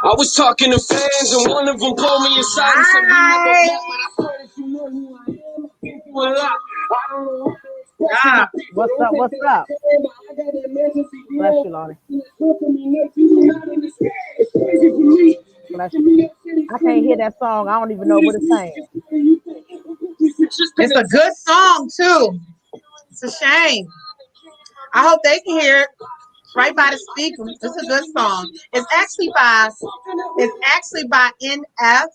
I was talking to fans and one of them pulled me aside and said, "We never met, but I swear that you know who I am. I've been through a lot. I don't know how to express it. What's up? What's up? I got an emergency Bless deal. you, Lonnie. It's not understand. It's crazy for me. Bless you. I can't hear that song. I don't even know what it's saying. It's a good song too. It's a shame. I hope they can hear it right by the speaker. It's a good song. It's actually by NF,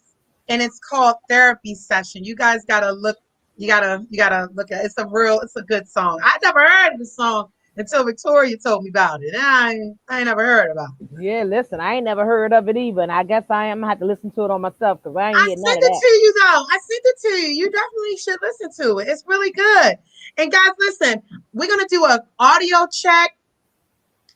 and it's called Therapy Session. You guys gotta look. You gotta look at it. It's a good song. I never heard of the song until Victoria told me about it. I ain't never heard about it. Yeah, listen, I ain't never heard of it either, and I guess I am gonna have to listen to it on myself because I ain't I hear none sent of it that. to you though. I sent it to you. You definitely should listen to it. It's really good. And guys, listen, we're gonna do an audio check.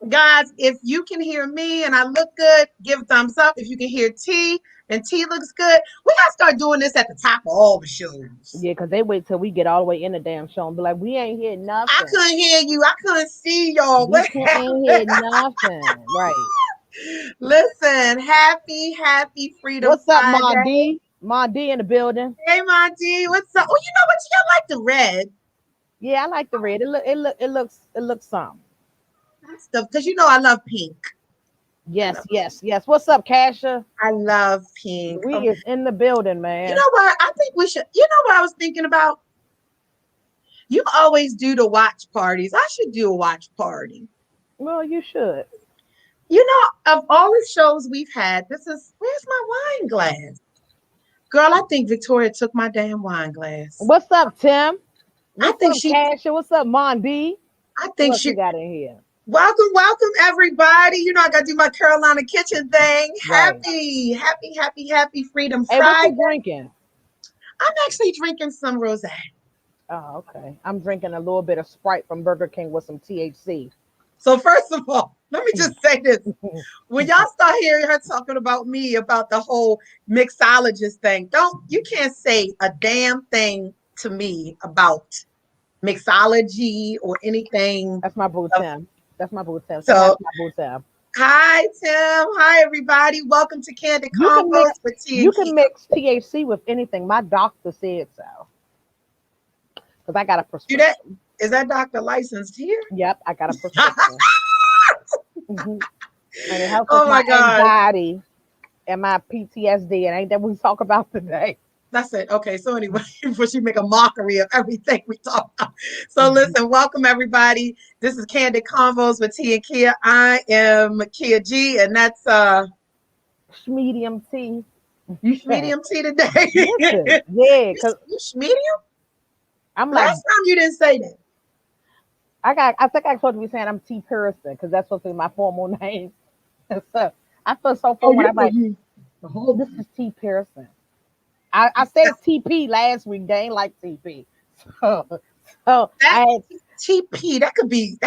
Guys, if you can hear me and I look good, give a thumbs up. If you can hear T and T looks good, we gotta start doing this at the top of all the shows. Yeah, because they wait till we get all the way in the damn show and be like, we ain't hear I nothing. couldn't hear you. I couldn't see y'all. We ain't hear nothing. Right. Listen, happy Freedom What's up, Ma Friday. D? Ma D in the building. Hey, Monty, what's up? Oh, you know what? You like the red. Yeah, I like the red. It looks something. Stuff because you know I love pink. Yes. What's up, Kasha? I love pink. We is in the building, man. You know what? I think we should. You know what I was thinking about? You always do the watch parties. I should do a watch party. Well, you should. You know, of all the shows we've had, where's my wine glass? Girl, I think Victoria took my damn wine glass. What's up, Tim? What's think up, she- Kasha? What's up, Mondi? I think What she you got in here? welcome everybody. You know I gotta do my Carolina kitchen thing. Right. Happy Freedom Hey, what Friday. you drinking? I'm actually drinking some rosé. Oh, okay. I'm drinking a little bit of Sprite from Burger King with some THC. So first of all, let me just say this. When y'all start hearing her talking about me about the whole mixologist thing, you can't say a damn thing to me about mixology or anything. That's my boo Tim. That's my boo Tim. So That's my boo Tim. hi Tim. Hi everybody. Welcome to Candid Convo with T. You can mix THC with anything. My doctor said so. Because I got a prescription. Is that doctor licensed here? Yep, I got a prescription. And it helps Oh with my my God. anxiety and my PTSD. And ain't that what we talk about today? That's it. Okay. So anyway, before she make a mockery of everything we talk about. So listen, welcome everybody. This is Candid Convos with T and Kiya. I am Kiya G, and that's Medium T. medium T today. Listen, yeah, because you medium? I'm like, Last time you didn't say that. I think I'm supposed to be saying I'm T Pearson because that's supposed to be my formal name. So I feel so funny when I'm like, this is T Pearson. I said TP last week. They ain't like TP. So TP. That could be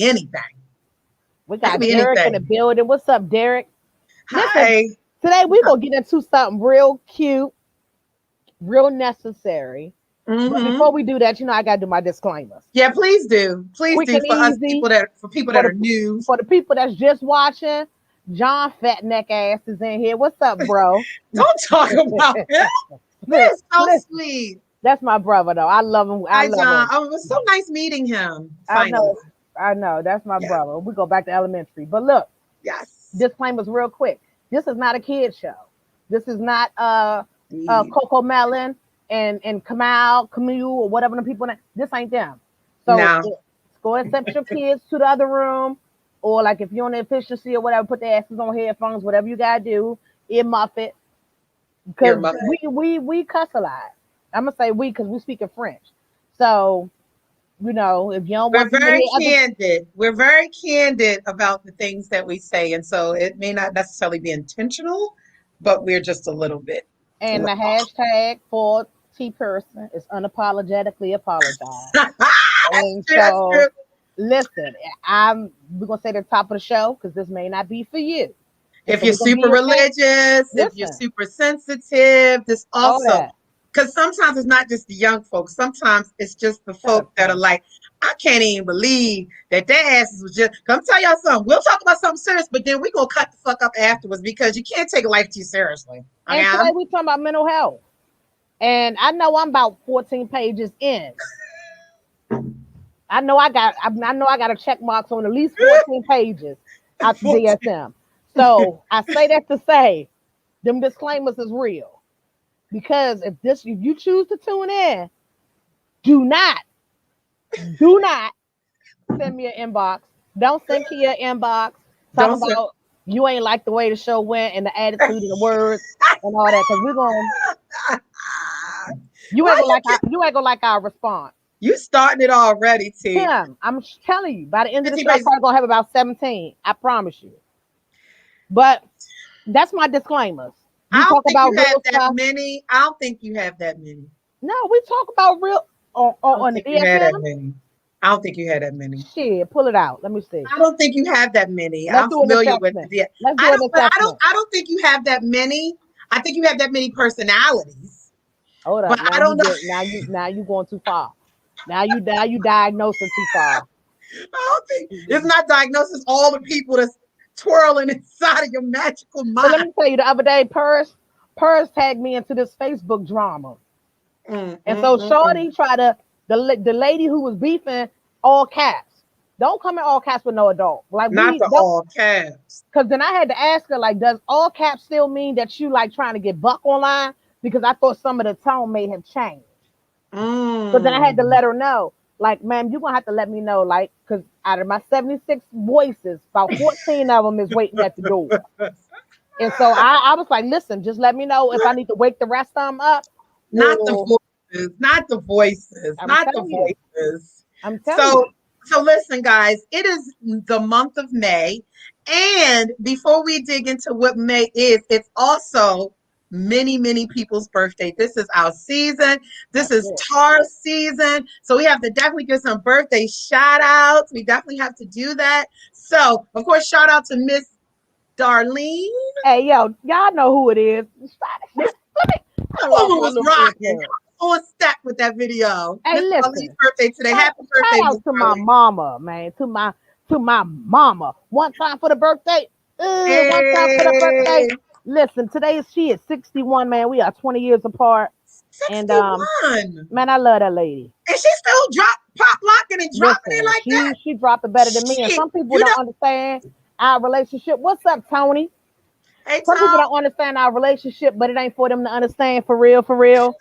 anything. We got Derek in the building. What's up, Derek? Hi. Listen, today we're gonna get into something real cute, real necessary. Mm-hmm. But before we do that, I gotta do my disclaimers. Yeah, please do. Please do for us people that are new. For the people that's just watching, John Fat Neck Ass is in here. What's up, bro? Don't talk about him. That's so sweet. That's my brother, though. I love him. I love him. Oh, it was so nice meeting him. Finally. I know. That's my brother. We go back to elementary. But look, yes. Disclaimers real quick. This is not a kid show. This is not Coco Melon and Camille, or whatever the people. This ain't them. So go accept your kids to the other room, or like if you're on the efficiency or whatever, put their asses on headphones, whatever you gotta do. Earmuff it, because we cuss a lot. I'm gonna say we because we speak in French. So if you don't want, we're very candid about the things that we say, and so it may not necessarily be intentional, but we're just a little bit. And the hashtag for T Person is unapologetically apologize. And so, listen, we're gonna say the top of the show because this may not be for you. If you're super religious, if you're super sensitive, this also because sometimes it's not just the young folks. Sometimes it's just the folk that are like, I can't even believe that their asses was just. Come tell y'all something. We'll talk about something serious, but then we're gonna cut the fuck up afterwards because you can't take life too seriously. Okay? And today we talking about mental health. And I know I'm about 14 pages in. I know I got a check marks on at least 14 pages out the DSM. So I say that to say them disclaimers is real. Because if you choose to tune in, do not send me an inbox. Don't send Kiya an inbox talking about you ain't like the way the show went and the attitude and the words and all that. Because we're gonna you ain't gonna like our response. You starting it already, T. Tim, I'm telling you, by the end of the show, I'm probably gonna have about 17. I promise you. But that's my disclaimers. I don't think you have that many. I don't think you have that many. No, we talk about real on the DSM. I don't think you had that many. Shit, pull it out. Let me see. I don't think you have that many. I'm familiar with it. I don't think you have that many. I think you have that many personalities. Hold up. But I don't know. Now you going too far. Now you diagnosing too far. I don't think it's not diagnosis. All the people that's twirling inside of your magical mind. But let me tell you, the other day, Purse tagged me into this Facebook drama, and so Shorty tried to the lady who was beefing all caps. Don't come in all caps with no adult. Like not the all caps. Because then I had to ask her, like, does all caps still mean that you like trying to get buck online? Because I thought some of the tone may have changed. But then I had to let her know, like, ma'am, you're gonna have to let me know, like, because out of my 76 voices, about 14 of them is waiting at the door. And so I was like, listen, just let me know if I need to wake the rest of them up. Not the voices. I'm telling you. So listen, guys, it is the month of May. And before we dig into what May is, it's also many, many people's birthday. This is our season. This is Tar's season. So we have to definitely give some birthday shout outs. We definitely have to do that. So, of course, shout out to Miss Darlene. Hey, yo, y'all know who it is. That woman was rocking. On step with that video. Hey, Miss listen. Darlene's birthday today. Happy birthday. Shout out to my mama, man. To my mama. One time for the birthday. Hey. One time for the birthday. Listen, she is 61, man. We are 20 years apart. 61. And man, I love that lady. And she still pop locking and dropping it like that. She dropped it better than me. And some people don't understand our relationship. What's up, Tony? Hey, some people don't understand our relationship, but it ain't for them to understand for real, for real.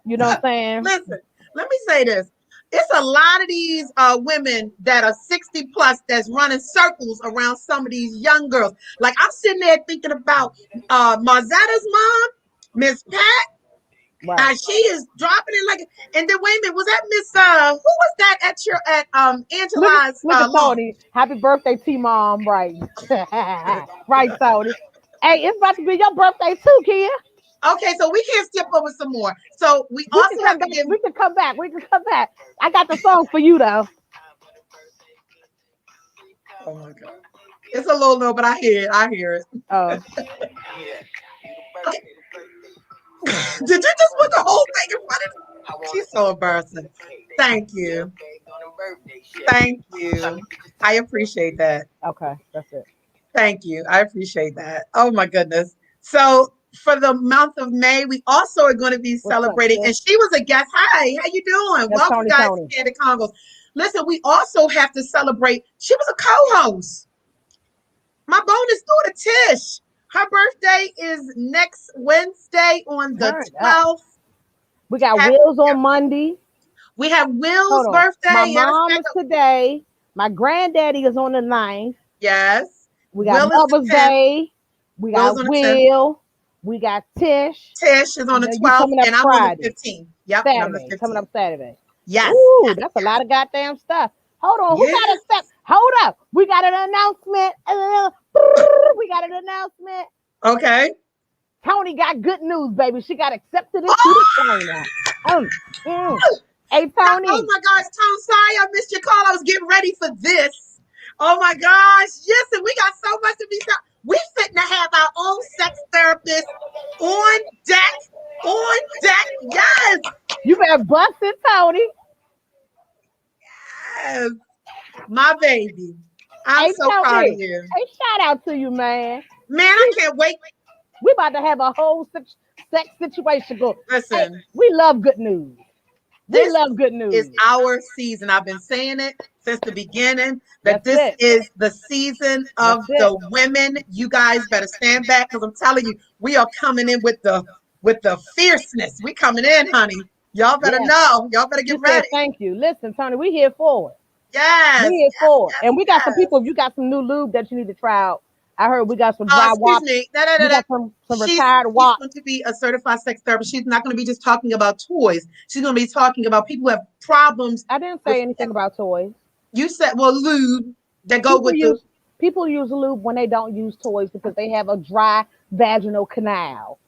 You know what I'm saying? Listen, let me say this. It's a lot of these women that are 60 plus that's running circles around some of these young girls. Like I'm sitting there thinking about Marzetta's mom, Miss Pat. Right. She is dropping it like, and then wait a minute, was that Miss who was that at Angela's look at Tony. Happy birthday, T-Mom, right. Right, Tony. Hey, it's about to be your birthday too, Kiya. Okay, so we can't skip over some more. So we also have to give. We can come back. I got the song for you though. Oh my god, it's a little low, but I hear it. Oh. Did you just put the whole thing in front of me? She's so embarrassing. Thank you. I appreciate that. Okay, that's it. Thank you. I appreciate that. Oh my goodness. So for the month of May, we also are going to be celebrating. And she was a guest. Hi, how you doing? That's welcome, guys, to Candid Convos. Listen, we also have to celebrate. She was a co-host. My bonus daughter, Tish. Her birthday is next Wednesday on the 12th. We got Will's on Monday. We have Will's birthday. My mom is today. My granddaddy is on the 9th. Yes. We got Mother's Day. We got Will. We got Tish. Tish is on the 12th, and I'm on the 15th. Yep, Saturday. Coming up Saturday. Yes. Ooh, that's a lot of goddamn stuff. Hold on. Who got a step? Hold up. We got an announcement. We got an announcement. Okay. Tony got good news, baby. She got accepted into the trainer. Hey, Tony. Oh my gosh, Tom, sorry I missed your call. I was getting ready for this. Oh my gosh. Yes, and we got so much to be done. We fitting to have our own sex therapist on deck. Yes. You better bust it, Tony. My baby. I'm so proud of you. Hey, shout out to you, man. Man, I can't wait. We about to have a whole sex situation go. Listen, hey, we love good news. We love good news. Is our season. I've been saying it since the beginning that That's this is the season of the women. You guys better stand back because I'm telling you, we are coming in with the fierceness. We coming in, honey. Y'all better know. Y'all better get ready. Thank you. Listen, Tony, we here for it. Yes. We here for it. And we got some people. If you got some new lube that you need to try out, I heard we got some dry excuse me. We got some retired WAP. She's going to be a certified sex therapist. She's not going to be just talking about toys. She's going to be talking about people who have problems. I didn't say anything about toys. You said, well, lube that go people use lube when they don't use toys because they have a dry vaginal canal.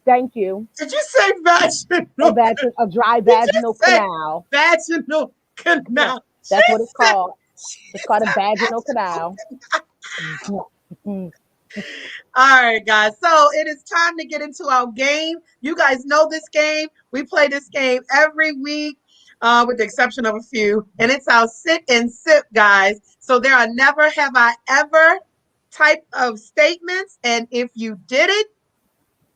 Thank you. Did you say vaginal? A dry vaginal canal. Vaginal canal. That's what it's called. It's called a vaginal canal. All right, guys. So it is time to get into our game. You guys know this game. We play this game every week, with the exception of a few. And it's our sit and sip, guys. So there are never have I ever type of statements. And if you did it,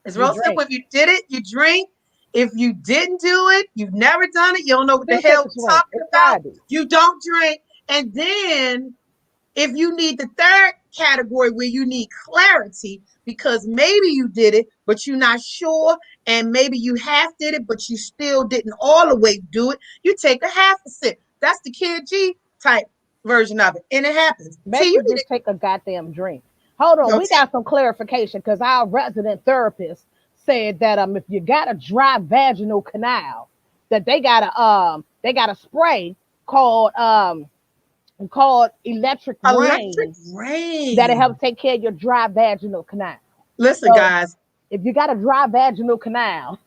it's real simple. If you did it, you drink. If you didn't do it, you've never done it, you don't know what the hell we're talking about, you don't drink. And then if you need the third category where you need clarity because maybe you did it, but you're not sure, and maybe you half did it, but you still didn't all the way do it, you take a half a sip. That's the Kid G type version of it. And it happens. Maybe you just take a goddamn drink. Hold on, we got some clarification because our resident therapist said that if you got a dry vaginal canal, that they got a spray called electric rain that'll help take care of your dry vaginal canal. Listen, guys, if you got a dry vaginal canal,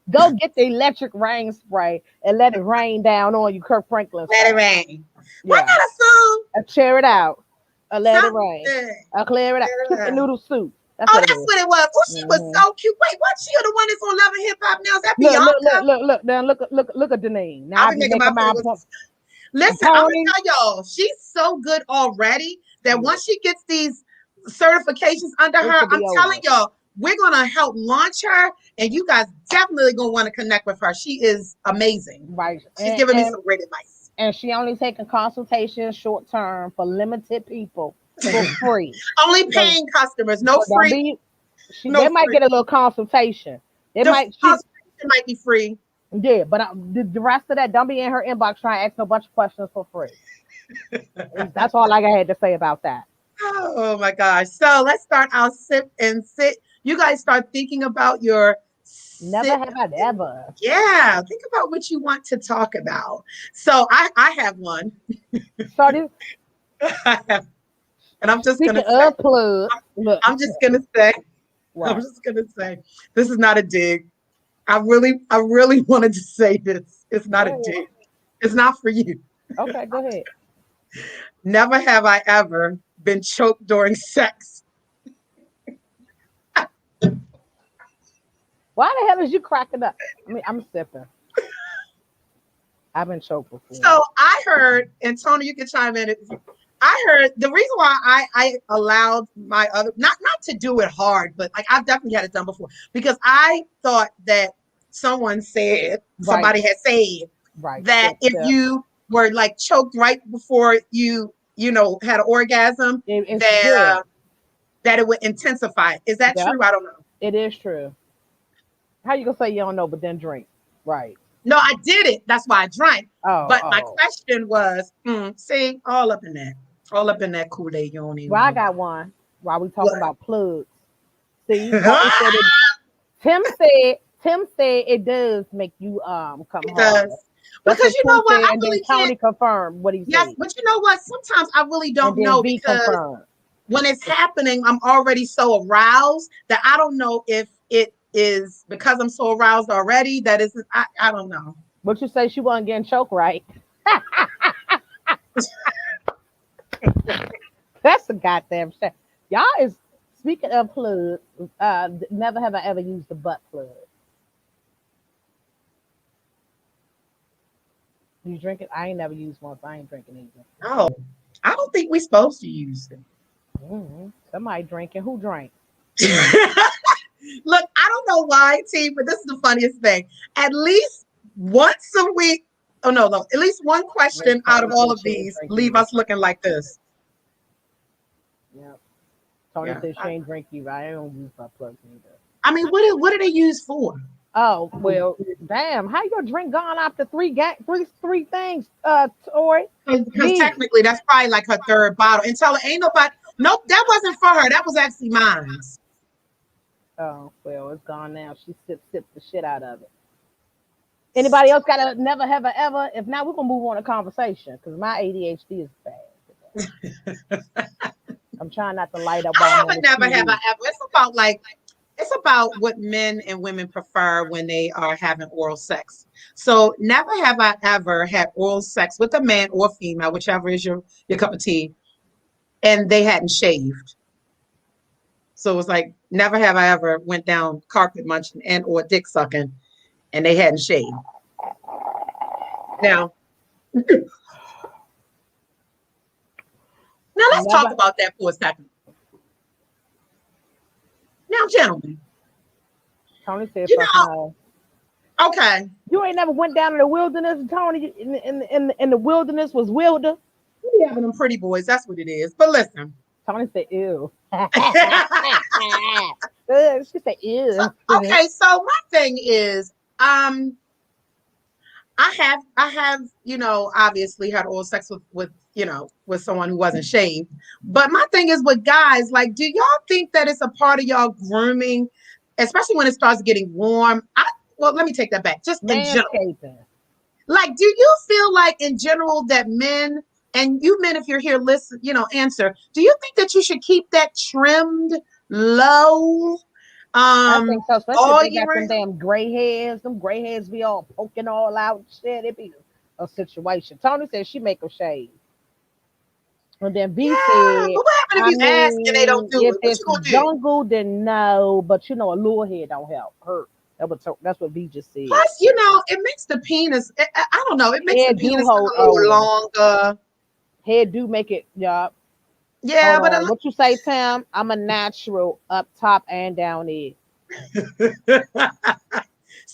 go get the electric rain spray and let it rain down on you, Kirk Franklin. Let it rain. Yeah. What kind of song? Cheer it out. Let it rain. Clear it out. Chicken noodle soup. That's what it was. Oh, she was so cute. Wait, what? She the one that's on Love and Hip Hop now? Is that Bianca? Look. Now look at Deneen. Now I'm making my point. Listen, I'm gonna tell y'all, she's so good already that once she gets these certifications under her, I'm telling y'all, we're gonna help launch her, and you guys definitely gonna want to connect with her. She is amazing. Right. She's giving me some great advice. And she only taking consultations short term for limited people for free. Only paying customers, no free. They might get a little consultation. Consultation might be free. Yeah, but the rest of that, don't be in her inbox trying to ask a bunch of questions for free. That's all I had to say about that. Oh my gosh. So let's start our sip and sit. You guys start thinking about your never have I ever. Yeah, think about what you want to talk about. So I have one. Started. And I'm just gonna say, I'm just gonna say this is not a dig. I really wanted to say this. It's not a dig. It's not for you. Okay, go ahead. Never have I ever been choked during sex. Why the hell is you cracking up? I mean, I'm sipping. I've been choked before. So I heard, and Tony, you can chime in. I heard the reason why I allowed my other not to do it hard, but like I've definitely had it done before because I thought that somebody had said that if you were like choked right before you had an orgasm, that it would intensify. Is that true? I don't know. It is true. How you gonna say you don't know, but then drink? Right. No, I did it. That's why I drank. My question was, see, all up in that Kool-Aid, you don't even I got one. While we talking about plugs. See, Tim said it does make you come hard. Because you know what, I really can't. Tony confirmed what he said. Yes, but you know what? Sometimes I really don't know because when it's happening, I'm already so aroused that I don't know if it is because I'm so aroused already that is I don't know. But you say she wasn't getting choked, right? That's a goddamn shit. Y'all is speaking of plugs. Never have I ever used the butt plug. You drink it? I ain't never used one, so I ain't drinking either. No, I don't think we're supposed to use it. Somebody drinking. Who drank? Look, I don't know why, T, but this is the funniest thing. At least once a week, oh no, at least one question out of all of these leave us looking like this. Yeah. Tony said she ain't drink either. I don't use my plugs either. I mean, what do they use for? Oh well, damn! How your drink gone after three things, Tori? Because technically, that's probably like her third bottle. And tell her, ain't nobody. Nope, that wasn't for her. That was actually mine. Oh well, it's gone now. She sipped the shit out of it. Anybody else got a never have a ever? If not, we're gonna move on to conversation because my ADHD is bad. I'm trying not to light up. I haven't never have I ever. It's about what men and women prefer when they are having oral sex. So never have I ever had oral sex with a man or female, whichever is your cup of tea, and they hadn't shaved. So it was like never have I ever went down carpet munching and or dick sucking, and they hadn't shaved. Now let's talk about that for a second. Now, gentlemen. Tony said, okay. You ain't never went down in the wilderness, Tony. In the wilderness was wilder. We having them pretty boys. That's what it is. But listen. Tony said, ew. She said, ew. Okay, so my thing is, I have, obviously had oral sex with someone who wasn't shaved. But my thing is with guys, like, do y'all think that it's a part of y'all grooming, especially when it starts getting warm? Well, let me take that back. Just in general. Like, do you feel like in general that men, and you men, if you're here, listen, answer, do you think that you should keep that trimmed low? I think so, especially if they got them damn gray hairs. Them gray hairs be all poking all out. Shit, it be a situation. Tony said she make them shave. And then B said, but what happened if you ask and they don't do it? What it's you gonna do? jungle, then no. But a lure head don't help. Hurt. That's what B just said. Plus, it makes the penis. I don't know. It makes the penis a little longer. Head do make it. Yeah. Yeah, but what you say, Tim? I'm a natural up top and down there.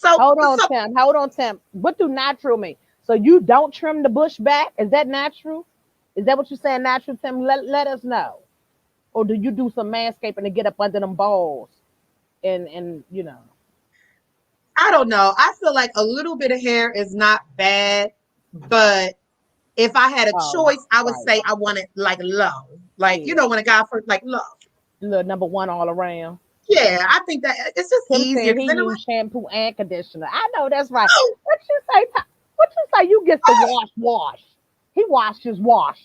Hold on, Tim. What do natural mean? So you don't trim the bush back? Is that natural? Is that what you're saying, natural, Tim? Let us know. Or do you do some manscaping to get up under them balls? And I don't know. I feel like a little bit of hair is not bad, but if I had a choice, I would say I want it like low. Like, when a guy first like low. Little number one all around. Yeah, I think that it's just easier. He use shampoo and conditioner. I know that's right. Oh. What you say? You get the wash. He washes. Oh,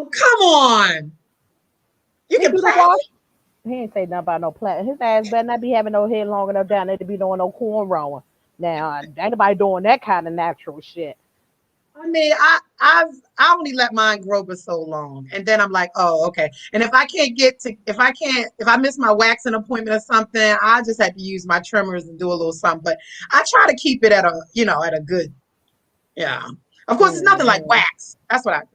come on. You can wash. He ain't say nothing about no plat. His ass better not be having no hair long enough down there to be doing no cornrowing. Now, ain't nobody doing that kind of natural shit. I mean, I only let mine grow for so long, and then I'm like, oh, okay. And if I miss my waxing appointment or something, I just have to use my trimmers and do a little something. But I try to keep it at a good, yeah. Of course, it's nothing like wax. That's what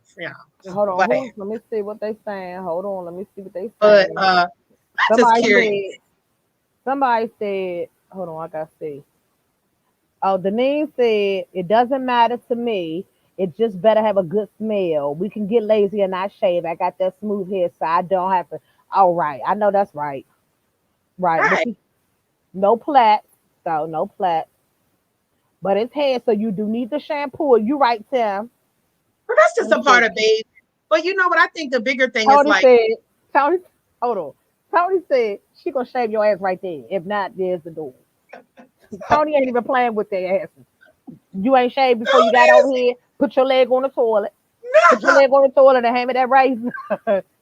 hold on, let me see what they saying. Hold on, let me see what they saying. But somebody said, hold on, I gotta see. Oh, Denise said, it doesn't matter to me. It just better have a good smell. We can get lazy and not shave. I got that smooth hair, so I don't have to. All right. I know that's right. Right. No plait. So no plait. But it's hair, so you do need the shampoo. You right, Tim. Well, that's just a part of baby. But you know what? I think the bigger thing Tony is like... hold on. Tony said she going to shave your ass right there. If not, there's the door. Tony ain't even playing with their asses. You ain't shaved before you got over here. Put your leg on the toilet. Put your leg on the toilet and hand me that razor.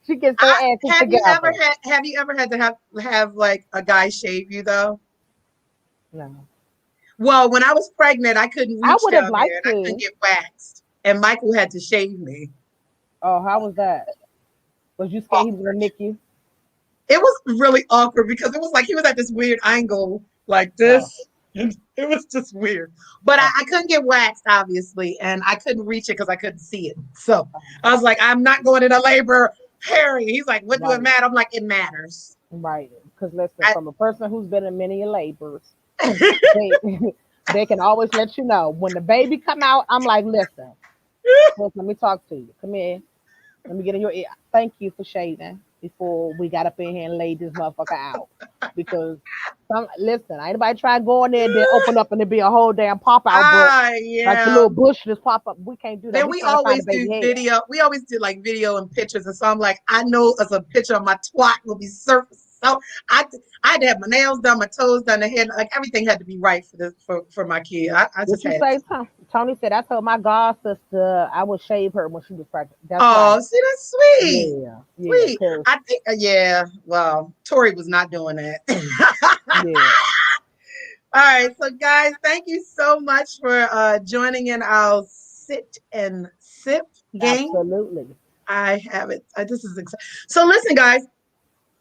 She gets her ass together. Have you ever had to have like a guy shave you though? No. Well, when I was pregnant, I couldn't reach I would have down liked there and I couldn't get waxed, and Michael had to shave me. Oh, how was that? Was you scared he was gonna nick you? It was really awkward because it was like he was at this weird angle like this. It was just weird. But I couldn't get waxed, obviously, and I couldn't reach it because I couldn't see it. So I was like, I'm not going into labor. Harry, he's like, what do it matter? I'm like, it matters. Right. Because listen, from a person who's been in many labors, they can always let you know. When the baby come out, I'm like, listen, let me talk to you. Come here. Let me get in your ear. Thank you for shaving before we got up in here and laid this motherfucker out. Because listen, anybody try going there, then open up and there be a whole damn pop out book. Like the little bush just pop up. We can't do that. Then we always do video. We always do like video and pictures. And so I'm like, I know as a picture of my twat will be surfaced. So I had to have my nails done, my toes done, the hair, like everything had to be right for my kid. I just had. What you say, Tony said, I told my god sister I would shave her when she was pregnant. That's right. See, that's sweet. Yeah, sweet. I think, well, Tori was not doing that. Yeah. All right, so guys, thank you so much for joining in our sit and sip game. Absolutely. I have it. This is exciting. So listen, guys,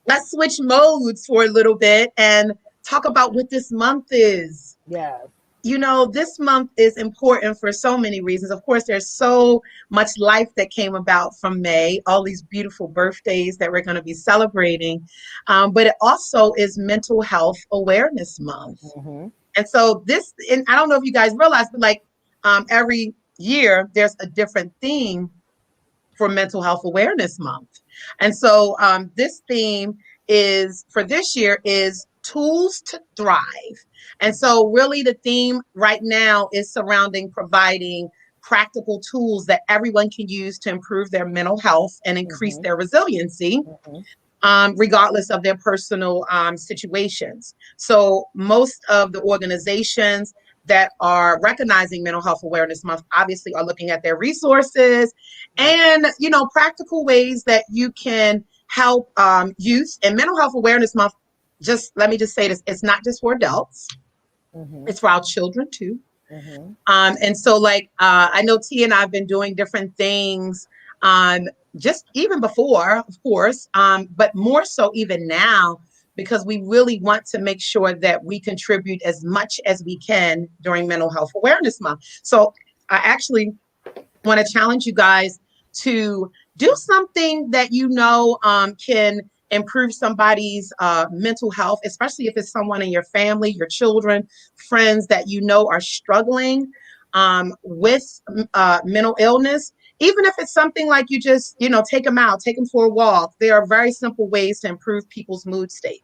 let's switch modes for a little bit and talk about what this month is. Yes. You know, this month is important for so many reasons. Of course, there's so much life that came about from May, all these beautiful birthdays that we're going to be celebrating. But it also is Mental Health Awareness Month. Mm-hmm. And so and I don't know if you guys realize, but like every year, there's a different theme for Mental Health Awareness Month. And so this theme for this year is Tools to Thrive. And so really the theme right now is surrounding providing practical tools that everyone can use to improve their mental health and increase their resiliency, regardless of their personal situations. So most of the organizations that are recognizing Mental Health Awareness Month obviously are looking at their resources and, practical ways that you can help youth. And Mental Health Awareness Month, let me just say this, it's not just for adults. It's for our children too. And so I know Tia and I have been doing different things just even before, of course, but more so even now, because we really want to make sure that we contribute as much as we can during Mental Health Awareness Month. So I actually want to challenge you guys to do something that can improve somebody's mental health, especially if it's someone in your family, your children, friends that are struggling with mental illness. Even if it's something like you just, take them out, take them for a walk. There are very simple ways to improve people's mood state.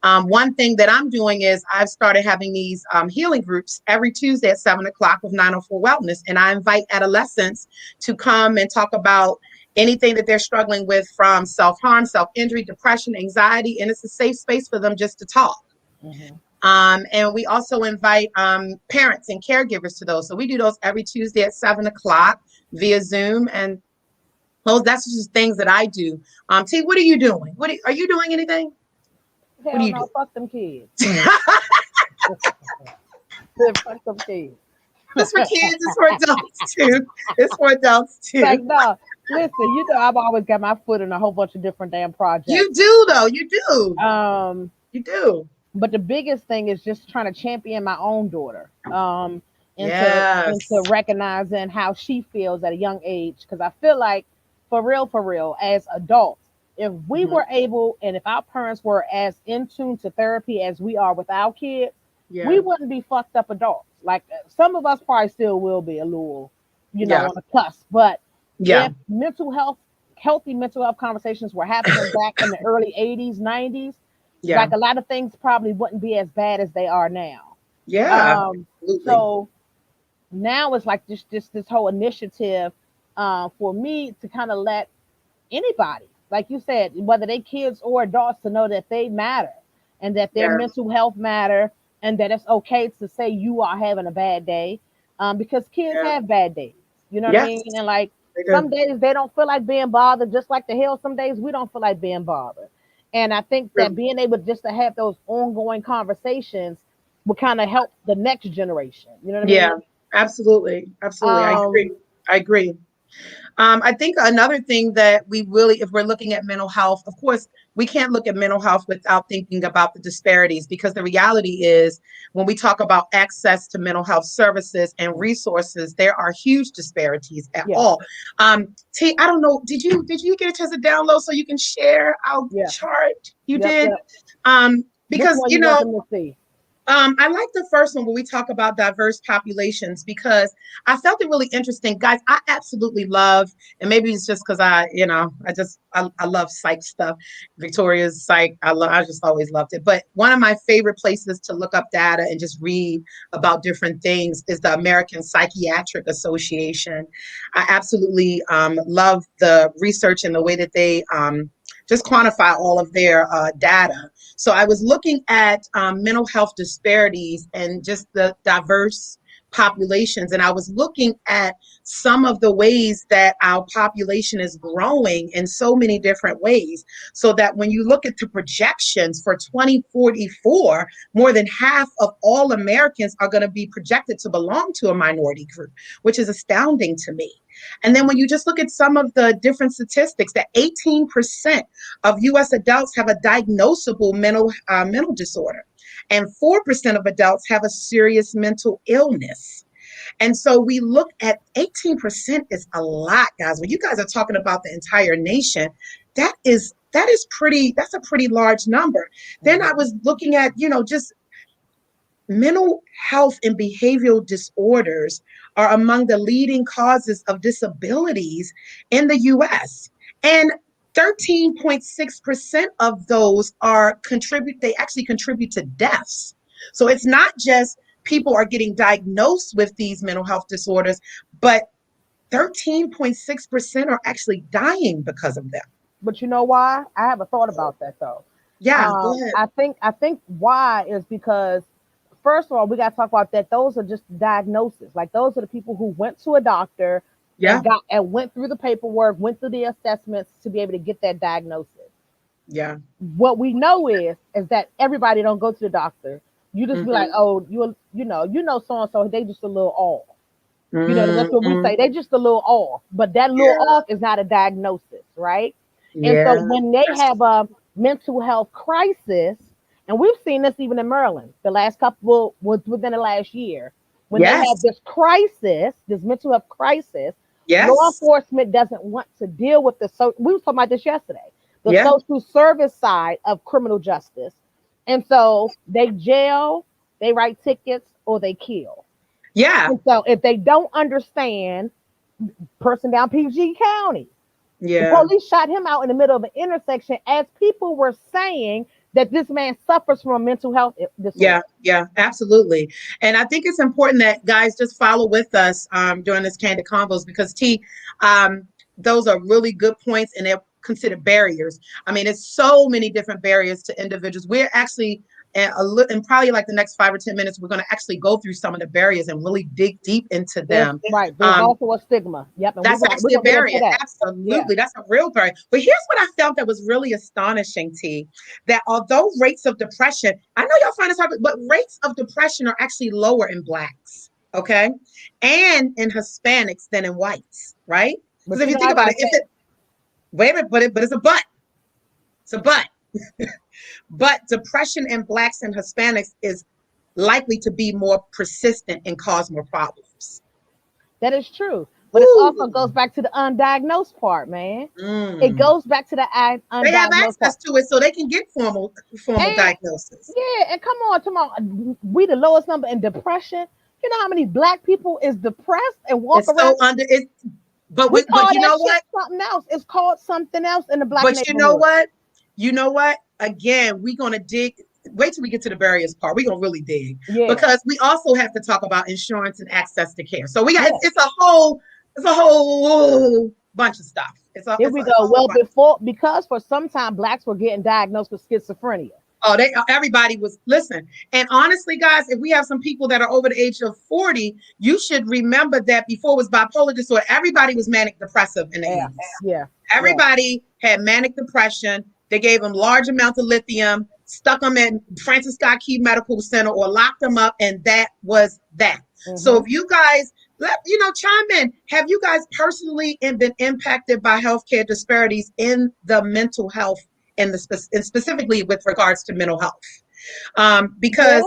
One thing that I'm doing is I've started having these healing groups every Tuesday at 7:00 with 904 Wellness. And I invite adolescents to come and talk about anything that they're struggling with, from self-harm, self-injury, depression, anxiety, and it's a safe space for them just to talk. And we also invite parents and caregivers to those. So we do those every Tuesday at 7:00 via Zoom. And that's just things that I do. T, what are you doing? Are you doing anything? Hell what do you no, do? Fuck them kids. Fuck them kids. It's for kids, it's for adults too. It's for adults too. Like, no, listen, I've always got my foot in a whole bunch of different damn projects. You do though, you do. You do. But the biggest thing is just trying to champion my own daughter. Into recognizing how she feels at a young age. Because I feel like, for real, as adults, if we were able, and if our parents were as in tune to therapy as we are with our kids, we wouldn't be fucked up adults. Like, some of us probably still will be a little, on the cusp. But if healthy mental health conversations were happening back in the early 80s, 90s, like, a lot of things probably wouldn't be as bad as they are now. So now it's like this whole initiative for me to kind of let anybody, like you said, whether they kids or adults, to know that they matter and that their mental health matter, and that it's okay to say you are having a bad day, because kids have bad days. You know what I mean? And like, some days they don't feel like being bothered, just like the hell some days we don't feel like being bothered. And I think that being able just to have those ongoing conversations will kind of help the next generation. You know what I mean? Yeah, absolutely. I agree. I think another thing that we really, if we're looking at mental health, of course, we can't look at mental health without thinking about the disparities, because the reality is when we talk about access to mental health services and resources, there are huge disparities at all. T, I don't know, did you get a chance to download so you can share our chart? You did? Because, you know, I like the first one where we talk about diverse populations, because I felt it really interesting. Guys, I absolutely love, and maybe it's just because I love psych stuff. Victoria's psych, I just always loved it. But one of my favorite places to look up data and just read about different things is the American Psychiatric Association. I absolutely love the research and the way that they just quantify all of their data. So I was looking at mental health disparities and just the diverse populations. And I was looking at some of the ways that our population is growing in so many different ways. So that when you look at the projections for 2044, more than half of all Americans are going to be projected to belong to a minority group, which is astounding to me. And then when you just look at some of the different statistics, that 18% of US adults have a diagnosable mental disorder, and 4% of adults have a serious mental illness. And so we look at 18% is a lot, guys. When you guys are talking about the entire nation, that's a pretty large number. Then I was looking at, just mental health and behavioral disorders are among the leading causes of disabilities in the US. And 13.6% of those they actually contribute to deaths. So it's not just people are getting diagnosed with these mental health disorders, but 13.6% are actually dying because of them. But you know why? I have a thought about that though. Yeah, go ahead. I think why is because, first of all, we got to talk about that. Those are just diagnoses. Like, those are the people who went to a doctor and went through the paperwork, went through the assessments to be able to get that diagnosis. Yeah. What we know is that everybody don't go to the doctor. You just be like, oh, you know so-and-so, they just a little off. That's what we say. They just a little off. But that little off is not a diagnosis, right? And so when they have a mental health crisis, and we've seen this even in Maryland, the last couple was within the last year, when they have this crisis, this mental health crisis, law enforcement doesn't want to deal with we were talking about this yesterday, the social service side of criminal justice. And so they jail, they write tickets, or they kill. Yeah. And so if they don't understand, person down PG County, the police shot him out in the middle of an intersection as people were saying that this man suffers from a mental health disorder. Yeah, absolutely. And I think it's important that guys just follow with us during this Candid Convos, because those are really good points, and they're considered barriers. I mean, it's so many different barriers to individuals. We're actually in probably like the next 5 or 10 minutes, we're going to actually go through some of the barriers and really dig deep into them. Right. There's also a stigma. Yep. And that's actually a barrier. Absolutely. That's a real barrier. But here's what I felt that was really astonishing, T, that although rates of depression, I know y'all find this hard, but rates of depression are actually lower in Blacks, okay? And in Hispanics than in whites, right? Because if you think about it, wait a minute, but it's a but. It's a but. But depression in Blacks and Hispanics is likely to be more persistent and cause more problems. That is true. But it also goes back to the undiagnosed part, man. It goes back to the undiagnosed. They have access to it, so they can get formal diagnosis. Yeah, and come on, we the lowest number in depression. You know how many Black people is depressed and walk around? But you know what? Something else. It's called something else in the Black neighborhood. But you know what? Again, we're going to dig. Wait till we get to the barriers part. We're going to really dig. Yeah. Because we also have to talk about insurance and access to care. So we got it's a whole bunch of stuff. Here we go. Well, because for some time Blacks were getting diagnosed with schizophrenia. Oh, everybody was, listen. And honestly, guys, if we have some people that are over the age of 40, you should remember that before it was bipolar disorder, everybody was manic depressive in the 80s. Yeah. Everybody had manic depression. They gave them large amounts of lithium, stuck them in Francis Scott Key Medical Center, or locked them up, and that was that. So if you guys, chime in. Have you guys personally been impacted by healthcare disparities in the mental health and and specifically with regards to mental health? Because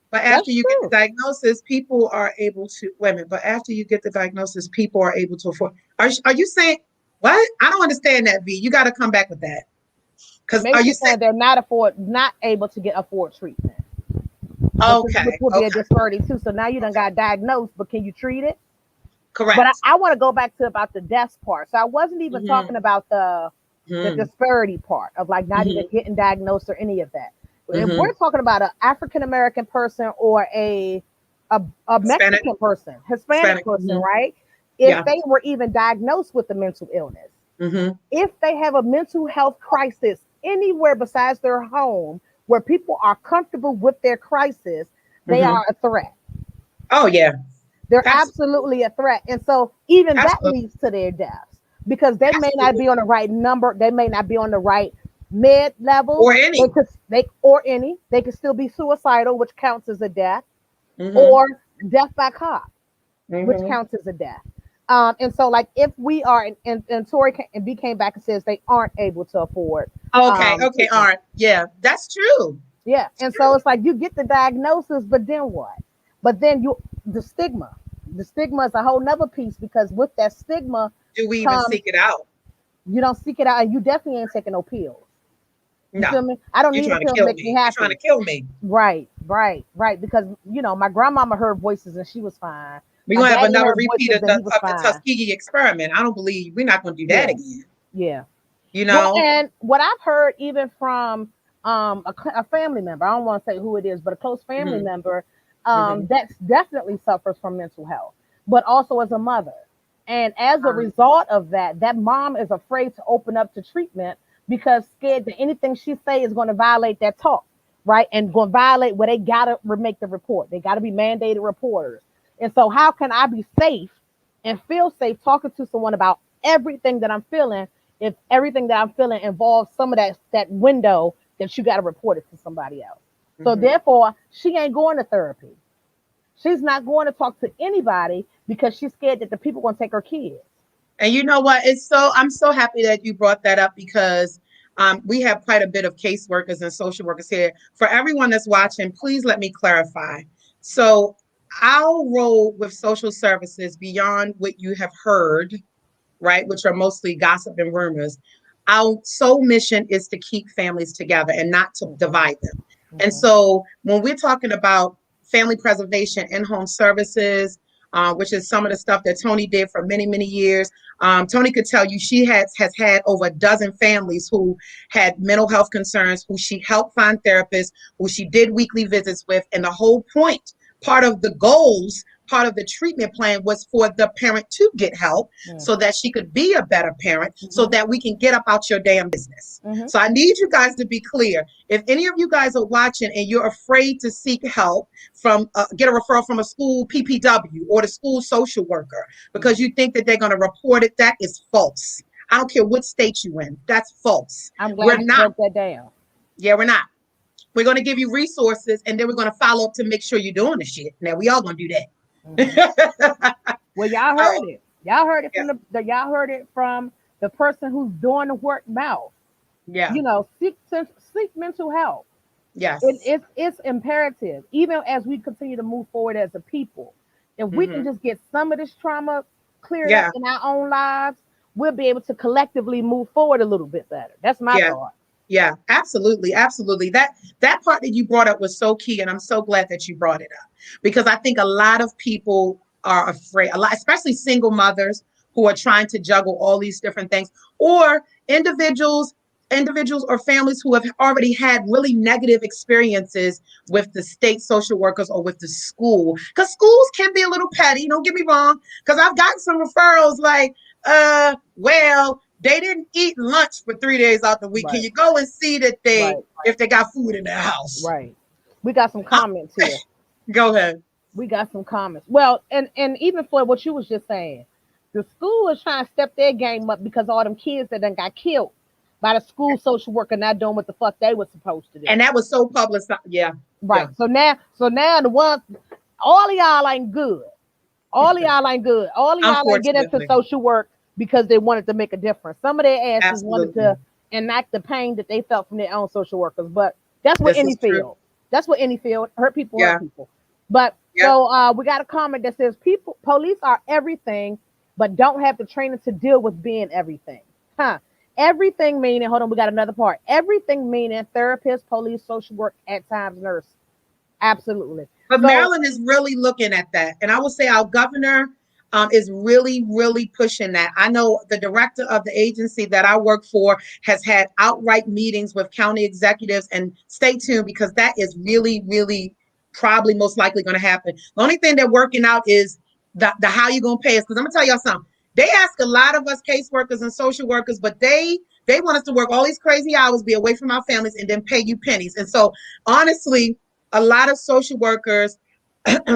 but after you get the diagnosis, people are able to wait a minute. But after you get the diagnosis, people are able to afford. Are you saying what? I don't understand that, V. You got to come back with that. Because are you saying they're not able to afford treatment? Okay. Which would be a disparity too. So now you done got diagnosed, but can you treat it? Correct. But I want to go back to about the death part. So I wasn't even talking about the disparity part of like not even getting diagnosed or any of that. If we're talking about an African American person or a Mexican person, Hispanic person, right? If they were even diagnosed with a mental illness, if they have a mental health crisis anywhere besides their home, where people are comfortable with their crisis, they are a threat. Oh yeah, they're absolutely a threat, and so even that leads to their deaths because they may not be on the right number, they may not be on the right mid level, or any. They could still be suicidal, which counts as a death, or death by cop, which counts as a death. And so, like, if we are, and Tori and B came back and says they aren't able to afford. Okay, aren't. Yeah, that's true. Yeah, and so it's like you get the diagnosis, but then what? But then the stigma is a whole nother piece because with that stigma, do we even seek it out? You don't seek it out, and you definitely ain't taking no pills. You feel me? I don't need a pill to make me happy. You're trying to kill me. Right. Because my grandmama heard voices and she was fine. We're gonna have another repeat of the Tuskegee experiment. I don't believe we're not gonna do that again. Yeah. And what I've heard even from a family member, I don't want to say who it is, but a close family member, that definitely suffers from mental health, but also as a mother. And as a result of that mom is afraid to open up to treatment because scared that anything she say is going to violate that talk, right? And going to violate where they got to make the report. They got to be mandated reporters. And so how can I be safe and feel safe talking to someone about everything that I'm feeling if everything that I'm feeling involves some of that window that you got to report it to somebody else? So therefore, she ain't going to therapy. She's not going to talk to anybody because she's scared that the people going to take her kids. And you know what? I'm so happy that you brought that up because we have quite a bit of caseworkers and social workers here. For everyone that's watching, please let me clarify. So our role with social services, beyond what you have heard, right, which are mostly gossip and rumors, our sole mission is to keep families together and not to divide them. And so when we're talking about family preservation, in-home services, which is some of the stuff that Tony did for many, many years. Tony could tell you she has had over a dozen families who had mental health concerns, who she helped find therapists, who she did weekly visits with. And the whole point, part of the goals, part of the treatment plan was for the parent to get help so that she could be a better parent, so that we can get up out your damn business. So I need you guys to be clear. If any of you guys are watching and you're afraid to seek help from, get a referral from a school PPW or the school social worker because you think that they're going to report it, that is false. I don't care what state you're in. That's false. I'm glad you broke that down. Yeah, we're not. We're going to give you resources and then we're going to follow up to make sure you're doing the shit. Now, we all going to do that. Well, y'all heard it. Y'all heard it from y'all heard it from the person who's doing the work mouth. Yeah. Seek mental health. Yes. It's imperative, even as we continue to move forward as a people. If we can just get some of this trauma cleared up in our own lives, we'll be able to collectively move forward a little bit better. That's my thought. Yeah, absolutely. Absolutely. That part that you brought up was so key. And I'm so glad that you brought it up because I think a lot of people are afraid, especially single mothers who are trying to juggle all these different things, or individuals or families who have already had really negative experiences with the state social workers or with the school, because schools can be a little petty. Don't get me wrong, because I've gotten some referrals like, well, they didn't eat lunch for 3 days out the week. Right. Can you go and see that if they got food in their house? Right. We got some comments here. Go ahead. We got some comments. Well, and even for what you was just saying, the school is trying to step their game up because all them kids that done got killed by the school social worker not doing what the fuck they were supposed to do. And that was so publicized. Yeah. Right. Yeah. So now the ones, all of y'all ain't good. All of y'all ain't good. All of y'all ain't get into social work because they wanted to make a difference. Some of their asses wanted to enact the pain that they felt from their own social workers. But that's what any field. That's what any field. Hurt people, hurt people. But so we got a comment that says police are everything, but don't have the training to deal with being everything. Huh. Everything meaning, hold on, we got another part. Everything meaning therapist, police, social work, at times nurse. Absolutely. But Maryland is really looking at that. And I would say our governor is really, really pushing that. I know the director of the agency that I work for has had outright meetings with county executives, and stay tuned because that is really, really probably most likely going to happen. The only thing they're working out is the how you going to pay us. Because I'm going to tell y'all something. They ask a lot of us caseworkers and social workers, but they want us to work all these crazy hours, be away from our families, and then pay you pennies. And so honestly, a lot of social workers,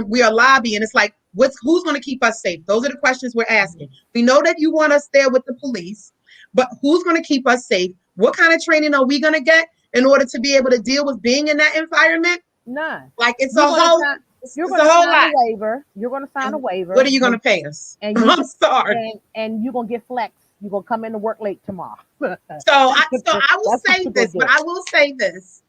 we are lobbying. It's like, who's going to keep us safe? Those are the questions we're asking. We know that you want us there with the police, but who's going to keep us safe? What kind of training are we going to get in order to be able to deal with being in that environment? None. Like it's a whole lot. You're going to sign a waiver. You're going to sign a waiver. What are you going to pay us? And I'm sorry. And you're going to get flex. You're going to come in to work late tomorrow. So I will say this, but I will say this.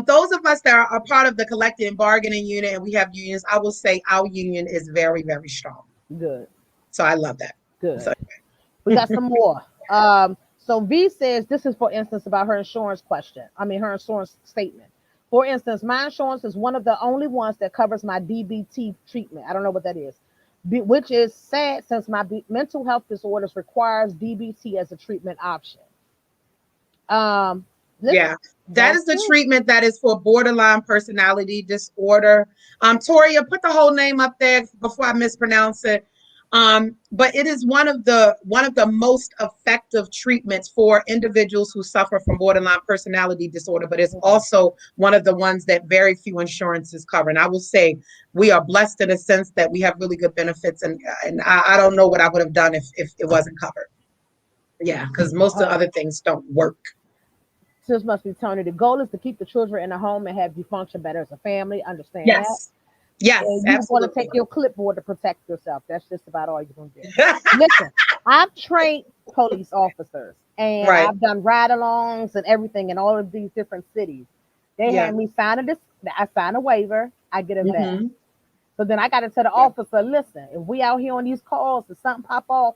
Those of us that are part of the collective bargaining unit and we have unions, I will say our union is very, very strong. Good. So I love that. Good. So, we got some more. So V says, this is for instance about her insurance question. I mean, her insurance statement. For instance, my insurance is one of the only ones that covers my DBT treatment. I don't know what that is, which is sad since my mental health disorders requires DBT as a treatment option. Yeah, that is the treatment that is for borderline personality disorder. Toria, put the whole name up there before I mispronounce it. But it is one of the most effective treatments for individuals who suffer from borderline personality disorder, but it's also one of the ones that very few insurances cover. And I will say we are blessed in a sense that we have really good benefits, and I don't know what I would have done if it wasn't covered. Yeah, because most of the other things don't work. This must be Tony. The goal is to keep the children in the home and have you function better as a family. Understand that? Yes, you want to take your clipboard to protect yourself. That's just about all you're going to do. Listen, I've trained police officers and I've done ride-alongs and everything in all of these different cities. They had me sign I sign a waiver, I get a vest. So then I got to tell the officer, listen, if we out here on these calls and something pop off,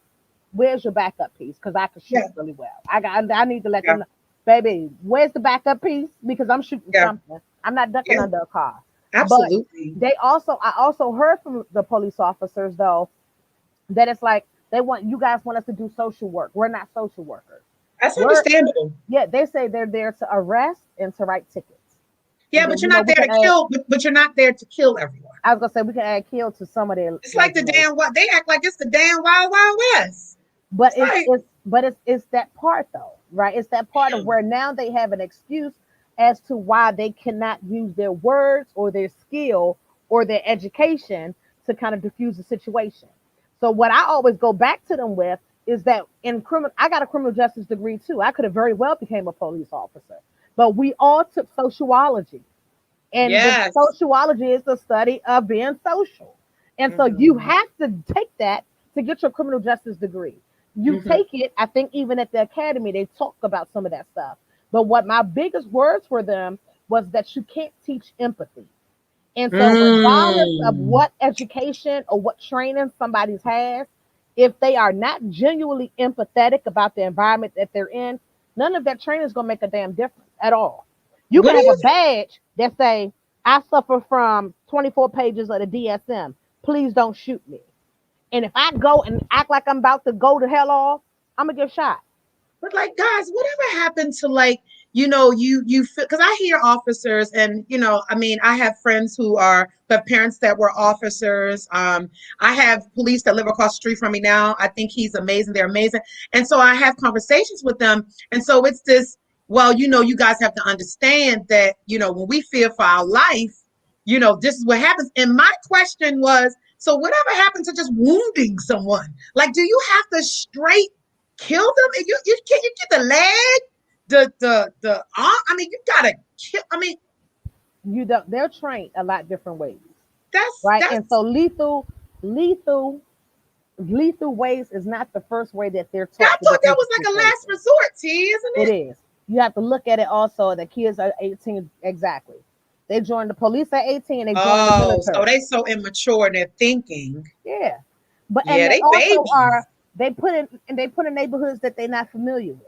where's your backup piece? Because I can shoot really well. I need to let them know, baby, where's the backup piece? Because I'm shooting something. I'm not ducking under a car. Absolutely. But I also heard from the police officers though that it's like you guys want us to do social work. We're not social workers. That's understandable. Yeah, they say they're there to arrest and to write tickets. Yeah, but you're not there to kill. But you're not there to kill everyone. I was gonna say we can add kill to some of their. It's like the damn they act like it's the damn Wild Wild West. But it's that part though, right? It's that part of where now they have an excuse as to why they cannot use their words or their skill or their education to kind of diffuse the situation. So what I always go back to them with is that I got a criminal justice degree too. I could have very well became a police officer, but we all took sociology, and the sociology is the study of being social. And so you have to take that to get your criminal justice degree. You take it, I think even at the academy, they talk about some of that stuff. But what my biggest words for them was that you can't teach empathy. And so regardless of what education or what training somebody has, if they are not genuinely empathetic about the environment that they're in, none of that training is going to make a damn difference at all. You can have a badge that say, I suffer from 24 pages of the DSM. Please don't shoot me. And if I go and act like I'm about to go to hell off, I'm going to get shot. But like, guys, whatever happened to like, you feel, because I hear officers and, I mean, I have friends who have parents that were officers. I have police that live across the street from me now. I think he's amazing. They're amazing. And so I have conversations with them. And so it's this, well, you guys have to understand that, when we fear for our life, this is what happens. And my question was, so whatever happened to just wounding someone? Like, do you have to straight kill them? You get the leg, the arm. I mean, you gotta kill. I mean, you don't. They're trained a lot different ways. right? That's And so lethal ways is not the first way that they're I taught to thought get that people was through like a last cases. resort, T, isn't It it? is. You have to look at it also that kids are 18 exactly. They joined the police at 18 and they joined the Oh, so military. they so immature in their thinking. Yeah. But and Yeah, they they also babies. are they put in neighborhoods that they're not familiar with.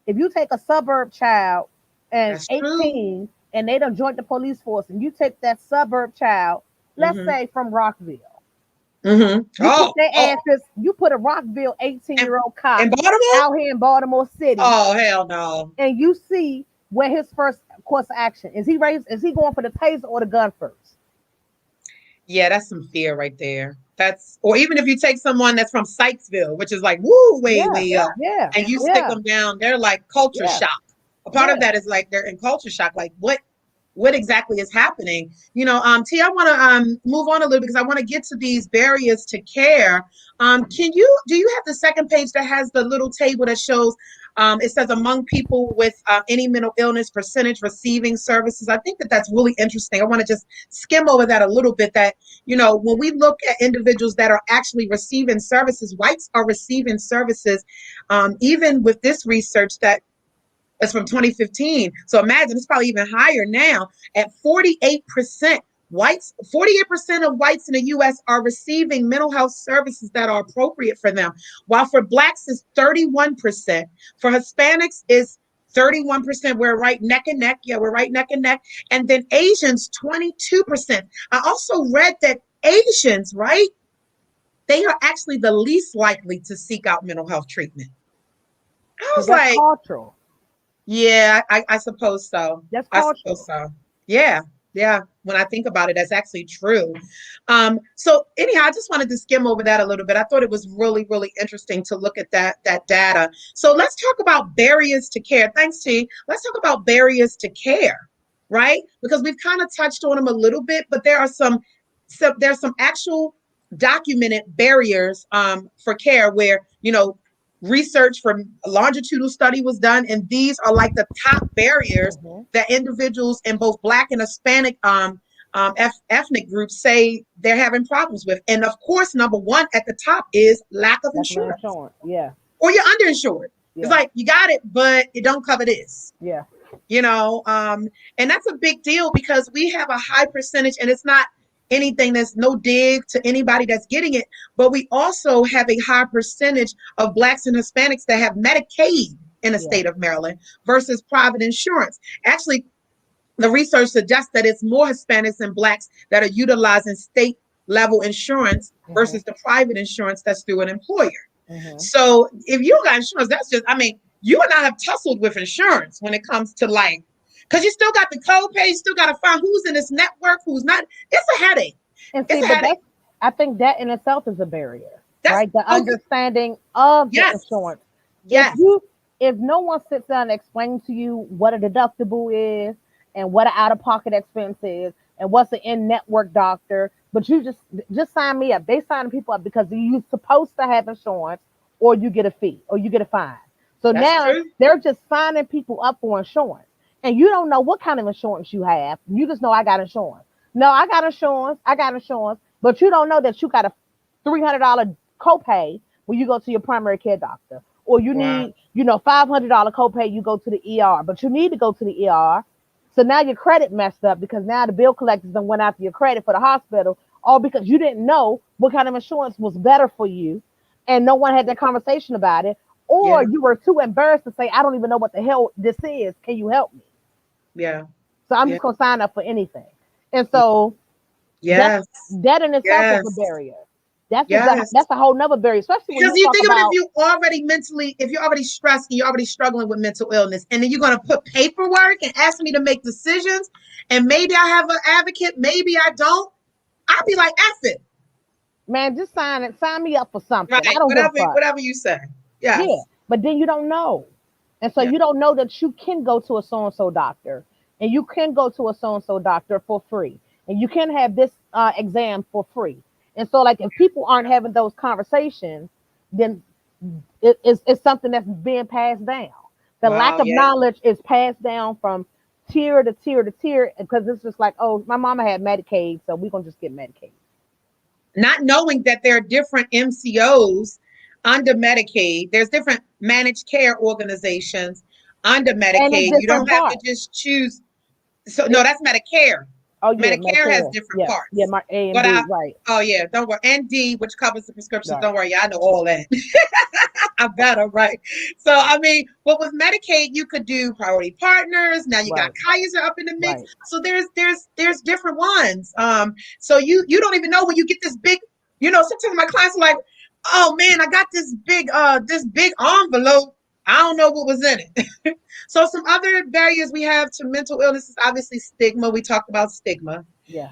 If you take a suburb child and That's true. 18 and they don't join the police force and you take that suburb child, let's Mm-hmm. say from Rockville, Mm-hmm. you put their Oh, asses, you put a Rockville 18-year-old and year old cop in Baltimore? out here in Baltimore City Oh, hell no. and you see where his first course of action is he going for the taser or the gun first? Yeah, that's some fear right there. That's or even if you take someone that's from Sykesville, which is like woo, way, Yeah, way up, yeah, and you stick yeah, them down, they're like culture yeah, shock. A part of yeah. that is like they're in culture shock. Like what exactly is happening? T, I want to move on a little because I want to get to these barriers to care. Do you have the second page that has the little table that shows it says among people with any mental illness percentage receiving services? I think that that's really interesting. I want to just skim over that a little bit. That when we look at individuals that are actually receiving services, whites are receiving services, even with this research that is from 2015. So imagine it's probably even higher now at 48%. Whites, 48% of whites in the US are receiving mental health services that are appropriate for them, while for blacks is 31%. For Hispanics is 31%. We're right neck and neck. Yeah, we're right neck and neck. And then Asians, 22%. I also read that Asians, right? They are actually the least likely to seek out mental health treatment. I Because was that's like, cultural. yeah, I suppose so. That's I suppose cultural. so. Yeah, yeah. When I think about it, that's actually true. So anyhow, I just wanted to skim over that a little bit. I thought it was really, really interesting to look at that data. So let's talk about barriers to care. Thanks, T. Let's talk about barriers to care, right? Because we've kind of touched on them a little bit, but there's some actual documented barriers for care where research from a longitudinal study was done, and these are like the top barriers Mm-hmm. that individuals in both Black and Hispanic ethnic groups say they're having problems with. And of course, number one at the top is lack of That's my insurance, insurance. Yeah, or you're underinsured. It's yeah, like you got it, but it don't cover this. yeah. You know, and that's a big deal because we have a high percentage, and it's not anything that's no dig to anybody that's getting it, but we also have a high percentage of Blacks and Hispanics that have Medicaid in the Yeah. state of Maryland versus private insurance. Actually, the research suggests that it's more Hispanics and Blacks that are utilizing state level insurance Mm-hmm. versus the private insurance that's through an employer. Mm-hmm. So if you got insurance, that's just, I mean, you and I have tussled with insurance when it comes to like, because you still got the copay, you still got to find who's in this network, who's not. It's a headache. And It's see, a but headache. that's I think that in itself is a barrier, That's right? The okay. understanding of the Yes. insurance. If Yes. you if no one sits down and explains to you what a deductible is and what an out-of-pocket expense is and what's an in-network doctor, but you just sign me up. They sign people up because you're supposed to have insurance or you get a fee or you get a fine. So That's now true. they're just signing people up for insurance. And you don't know what kind of insurance you have. You just know I got insurance. No, I got insurance. I got insurance. But you don't know that you got a $300 copay when you go to your primary care doctor. Or you Wow. need, $500 copay, you go to the ER. But you need to go to the ER. So now your credit messed up because now the bill collectors then went after your credit for the hospital, all because you didn't know what kind of insurance was better for you. And no one had that conversation about it. Or Yeah. you were too embarrassed to say, I don't even know what the hell this is. Can you help me? Yeah. So I'm Yeah. just gonna sign up for anything. And so that Yes. that in itself is a Yes. barrier. That's just Yes. that's a whole nother barrier, especially when Because you you talk think of it, about if you're already stressed and you're already struggling with mental illness, and then you're going to put paperwork and ask me to make decisions, and maybe I have an advocate, maybe I don't, I'll be like, F it. man, just sign me up for something. I Right. don't give a Whatever, fuck. whatever you say. Yeah. Yes. But then you don't know. And so Yeah. you don't know that you can go to a so and so doctor and you can go to a so and so doctor for free. And you can have this exam for free. And so, like, if people aren't having those conversations, then it's something that's being passed down. The lack Wow. of Yeah. knowledge is passed down from tier to tier to tier, because it's just like, oh, my mama had Medicaid, so we're gonna just get Medicaid. Not knowing that there are different MCOs under Medicaid. There's different managed care organizations under And it's Medicaid. You different don't have to parts. just choose. So no, that's Medicare. Oh yeah, Medicare has Medicare. different Yeah, yeah, parts. my A and But B, right. oh yeah, don't worry. And D, which covers the prescriptions. Right. Don't worry, I know all that. I got it right. So I mean, but with Medicaid, you could do priority partners. Now you got Right. Kaiser up in the mix. Right. So there's different ones. So you don't even know when you get this big. Sometimes my clients are like, oh man, I got this big envelope. I don't know what was in it. So some other barriers we have to mental illness is obviously stigma. We talked about stigma. Yeah.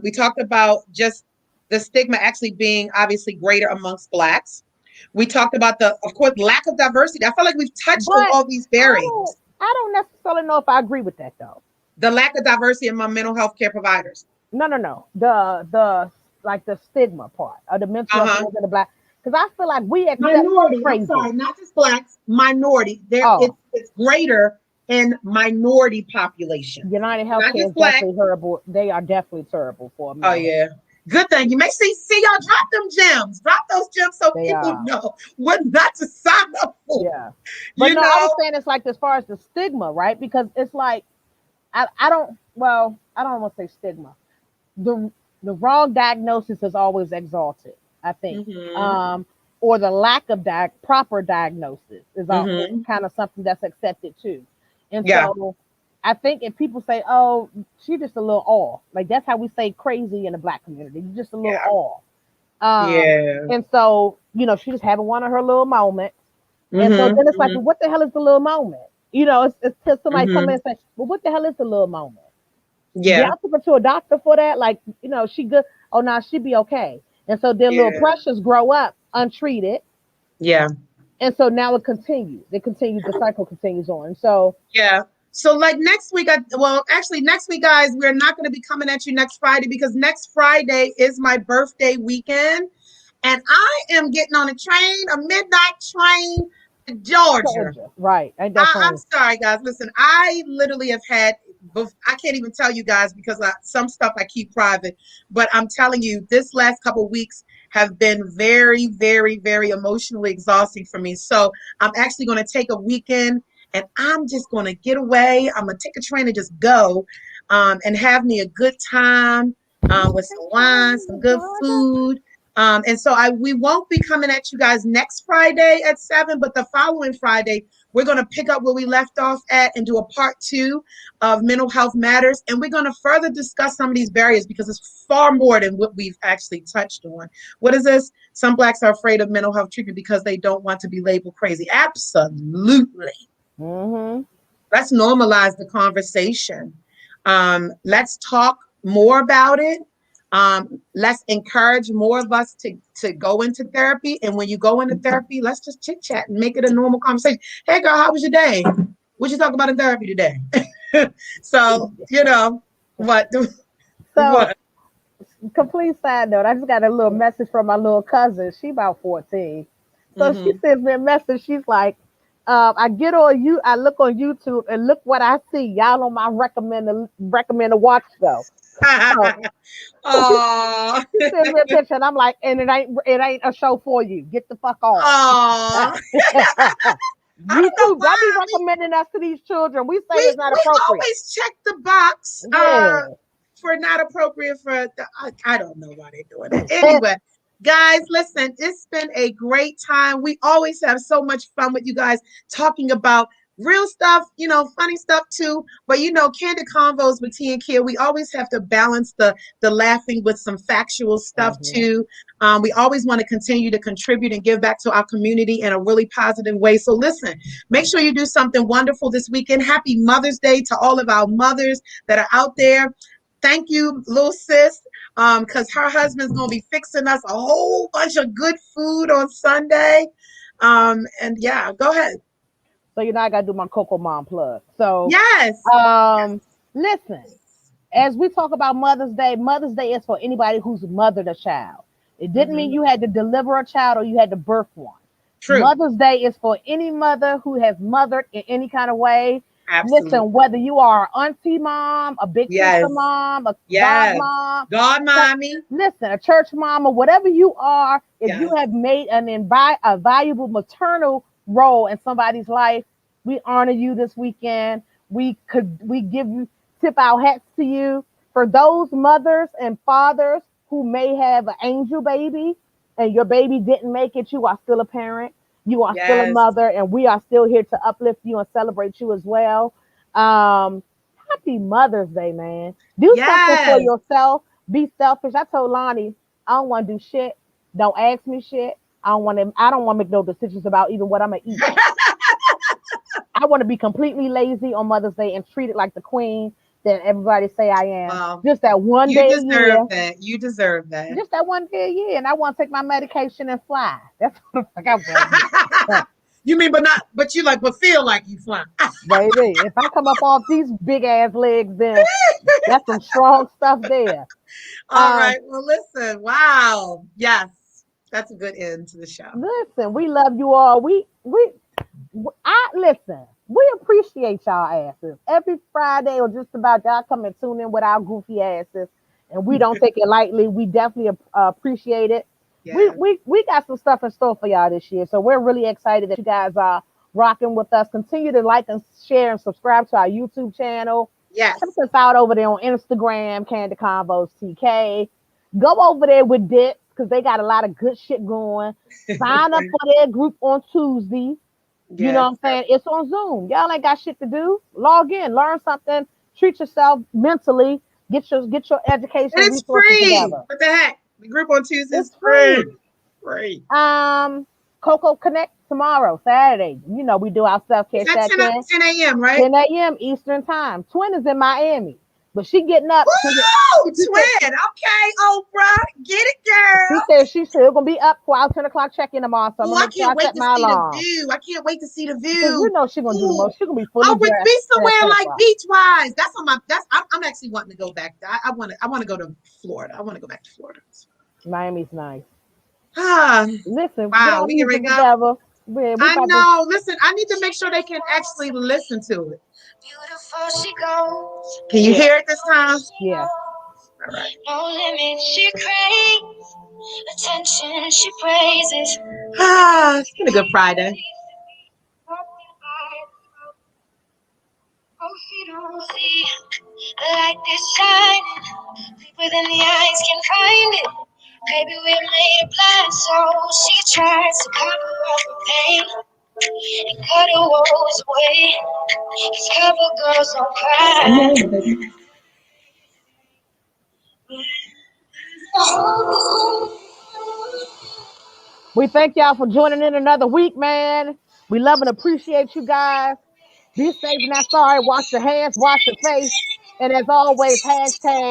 We talked about just the stigma actually being obviously greater amongst Blacks. We talked about of course, lack of diversity. I feel like we've touched on But all these barriers. I don't necessarily know if I agree with that though. The lack of diversity among mental health care providers. No. The like the stigma part of the mental health of the Black, because I feel like we accept Minority. crazy. I'm sorry, not just Blacks. Minority. It's greater in minority population. United Healthcare is definitely terrible. They are definitely terrible for me. Oh yeah. Good thing you may see y'all drop them gems. Drop those gems so people know what not to sign up for. Yeah. But no, I was saying it's like as far as the stigma, right? Because it's like I don't want to say stigma. The wrong diagnosis is always exalted, I think. Or the lack of proper diagnosis is always kind of something that's accepted too. And so I think if people say, oh, she's just a little off, like that's how we say crazy in the Black community, you're just a little off. And so, she just having one of her little moments. And so then it's like, well, what the hell is the little moment? It's till somebody come in and say, well, what the hell is the little moment? Yeah, I took her to a doctor for that. Like, she good. Oh, now she be okay. And so their little pressures grow up untreated. Yeah. And so now it continues. The cycle continues on. So So like next week, next week, guys, we're not going to be coming at you next Friday because next Friday is my birthday weekend. And I am getting on a midnight train to Georgia. Right. I'm sorry, guys. Listen, I literally have had, I can't even tell you guys because some stuff I keep private, but I'm telling you, this last couple of weeks have been very, very, very emotionally exhausting for me. So I'm actually going to take a weekend and I'm just going to get away. I'm going to take a train and just go and have me a good time with some wine, some good food. And so we won't be coming at you guys next Friday at 7, but the following Friday, we're going to pick up where we left off at and do a part 2 of Mental Health Matters. And we're going to further discuss some of these barriers because it's far more than what we've actually touched on. What is this? Some Blacks are afraid of mental health treatment because they don't want to be labeled crazy. Absolutely. Let's normalize the conversation. Let's talk more about it. Let's encourage more of us to go into therapy. And when you go into therapy, let's just chit chat and make it a normal conversation. Hey girl, how was your day? What'd you talk about in therapy today? So, what? So, complete side note, I just got a little message from my little cousin. She about 14. So she sends me a message. She's like, I look on YouTube and look what I see. Y'all on my recommend to watch show. Oh, she sends me a picture and I'm like, and it ain't a show for you. Get the fuck off. You too. Don't be recommending us to these children. We say it's not appropriate. We always check the box for not appropriate for I don't know why they're doing it. Anyway, guys, listen, it's been a great time. We always have so much fun with you guys talking about real stuff, funny stuff too. But Candid Convos with T and Kiya, we always have to balance the laughing with some factual stuff too. We always want to continue to contribute and give back to our community in a really positive way. So listen, make sure you do something wonderful this weekend. Happy Mother's Day to all of our mothers that are out there. Thank you, little sis, because her husband's going to be fixing us a whole bunch of good food on Sunday. And yeah, go ahead. So I got to do my Coco Mom plug. So yes. Listen, as we talk about Mother's Day is for anybody who's mothered a child. It didn't mean you had to deliver a child or you had to birth one. True. Mother's Day is for any mother who has mothered in any kind of way. Absolutely. Listen, whether you are an auntie mom, a big sister mom, a god mom, god mommy, listen, a church mom, or whatever you are, if you have made a valuable maternal role in somebody's life, we honor you this weekend. We tip our hats to you. For those mothers and fathers who may have an angel baby and your baby didn't make it, you are still a parent. You are still a mother, and we are still here to uplift you and celebrate you as well. Happy Mother's Day, man. Do something for yourself. Be selfish. I told Lonnie, I don't want to do shit. Don't ask me shit. I don't want to make no decisions about even what I'm gonna eat. I want to be completely lazy on Mother's Day and treat it like the queen that everybody say I am. Wow. Just that one day a year. You deserve that. Just that one day a year, and I want to take my medication and fly. That's what I want. You mean, but you feel like you fly. Baby, if I come up off these big ass legs, then that's some strong stuff there. All right. Well, listen. Wow. Yes, that's a good end to the show. Listen, we love you all. Listen. We appreciate y'all asses. Every Friday or just about, y'all come and tune in with our goofy asses, and we don't take it lightly. We definitely appreciate it. Yeah. We got some stuff in store for y'all this year, so we're really excited that you guys are rocking with us. Continue to like and share and subscribe to our YouTube channel. Yes. Check us out over there on Instagram, Candid Convos TK. Go over there with Dips because they got a lot of good shit going. Sign up for their group on Tuesday. Yes. You know what I'm saying? It's on Zoom. Y'all ain't got shit to do. Log in, learn something, treat yourself mentally, get your education. It's free. Together. What the heck? The group on Tuesday is free. Free. Coco Connect tomorrow, Saturday. You know, we do our self-care check-in. 10 a.m., right? 10 a.m. Eastern time. Twin is in Miami. But she getting up. Woo! Twin. Okay, Oprah. Get it, girl. She's still going to be up for our 10 o'clock check-in tomorrow. So I can't wait to see the view. I can't wait to see the view. You know she's going to do the most. She's going to be fully dressed. Be somewhere like beach-wise. I'm actually wanting to go back. I want to go to Florida. I want to go back to Florida. Miami's nice. Listen. Wow. We can together. I know. Listen, I need to make sure they can actually listen to it. Beautiful she goes. Can you hear it this time? Yeah. All right. No limit, she craves. Attention, she praises. It's been a good Friday. Oh, she don't see a light that's shining. Deeper than the eyes can find it. Baby, we're made of blind, so she tries to cover up her pain and cut her woes away. Cause cover girls don't cry. We thank y'all for joining in another week, man. We love and appreciate you guys. Be safe and not sorry. Wash your hands, wash your face. And as always, hashtag